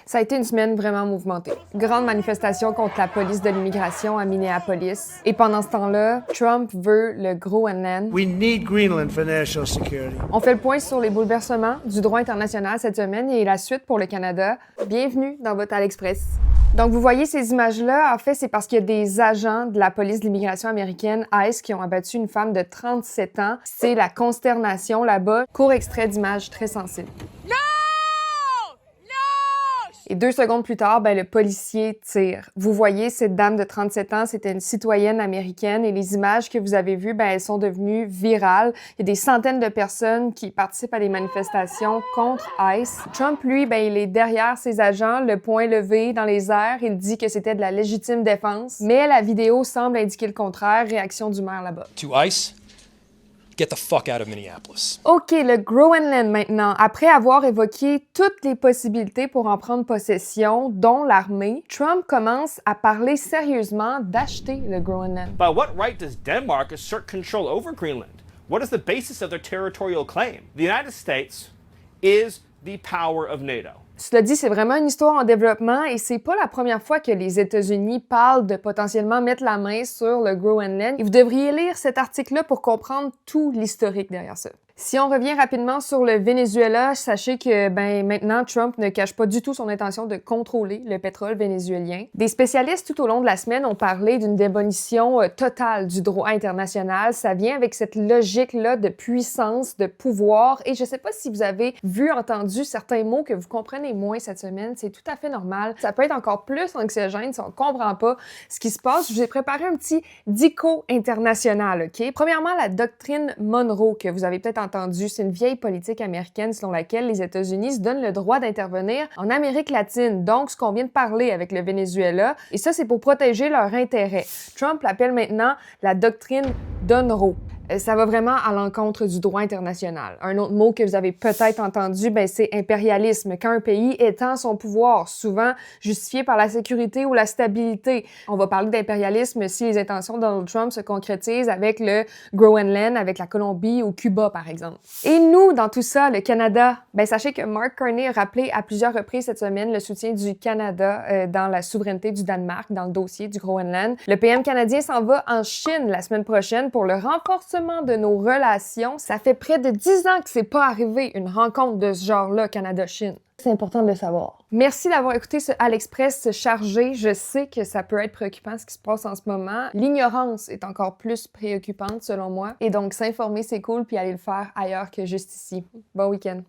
Ça a été une semaine vraiment mouvementée. Grande manifestation contre la police de l'immigration à Minneapolis. Et pendant ce temps-là, Trump veut le Groenland. We need Greenland for national security. On fait le point sur les bouleversements du droit international cette semaine et la suite pour le Canada. Bienvenue dans votre Express. Donc, vous voyez ces images-là, en fait, c'est parce qu'il y a des agents de la police de l'immigration américaine, ICE, qui ont abattu une femme de 37 ans. C'est la consternation là-bas. Court extrait d'images très sensibles. Et 2 secondes plus tard, le policier tire. Vous voyez, cette dame de 37 ans, c'était une citoyenne américaine et les images que vous avez vues, elles sont devenues virales. Il y a des centaines de personnes qui participent à des manifestations contre ICE. Trump, lui, il est derrière ses agents, le poing levé dans les airs. Il dit que c'était de la légitime défense. Mais la vidéo semble indiquer le contraire. Réaction du maire là-bas. To ICE, get the fuck out of Minneapolis. OK, le Groenland maintenant. Après avoir évoqué toutes les possibilités pour en prendre possession, dont l'armée, Trump commence à parler sérieusement d'acheter le Groenland. By what right does Denmark assert control over Greenland? What is the basis of their territorial claim? The United States is the power of NATO. Cela dit, c'est vraiment une histoire en développement et c'est pas la première fois que les États-Unis parlent de potentiellement mettre la main sur le Groenland. Et vous devriez lire cet article-là pour comprendre tout l'historique derrière ça. Si on revient rapidement sur le Venezuela, sachez que maintenant Trump ne cache pas du tout son intention de contrôler le pétrole vénézuélien. Des spécialistes tout au long de la semaine ont parlé d'une démolition totale du droit international. Ça vient avec cette logique-là de puissance, de pouvoir. Et je sais pas si vous avez entendu certains mots que vous comprenez moins cette semaine. C'est tout à fait normal. Ça peut être encore plus anxiogène si on comprend pas ce qui se passe. Je vous ai préparé un petit dico international, OK? Premièrement, la doctrine Monroe que vous avez peut-être entendu, c'est une vieille politique américaine selon laquelle les États-Unis se donnent le droit d'intervenir en Amérique latine, donc ce qu'on vient de parler avec le Venezuela, et ça, c'est pour protéger leurs intérêts. Trump l'appelle maintenant la doctrine Monroe. Ça va vraiment à l'encontre du droit international. Un autre mot que vous avez peut-être entendu, c'est impérialisme. Quand un pays étend son pouvoir, souvent justifié par la sécurité ou la stabilité. On va parler d'impérialisme si les intentions de Donald Trump se concrétisent avec le Groenland, avec la Colombie ou Cuba, par exemple. Et nous, dans tout ça, le Canada, sachez que Mark Carney a rappelé à plusieurs reprises cette semaine le soutien du Canada dans la souveraineté du Danemark, dans le dossier du Groenland. Le PM canadien s'en va en Chine la semaine prochaine pour le renforcement de nos relations. Ça fait près de 10 ans que c'est pas arrivé une rencontre de ce genre-là, Canada-Chine. C'est important de le savoir. Merci d'avoir écouté ce Express chargé. Je sais que ça peut être préoccupant ce qui se passe en ce moment. L'ignorance est encore plus préoccupante selon moi. Et donc, s'informer, c'est cool, puis aller le faire ailleurs que juste ici. Bon week-end.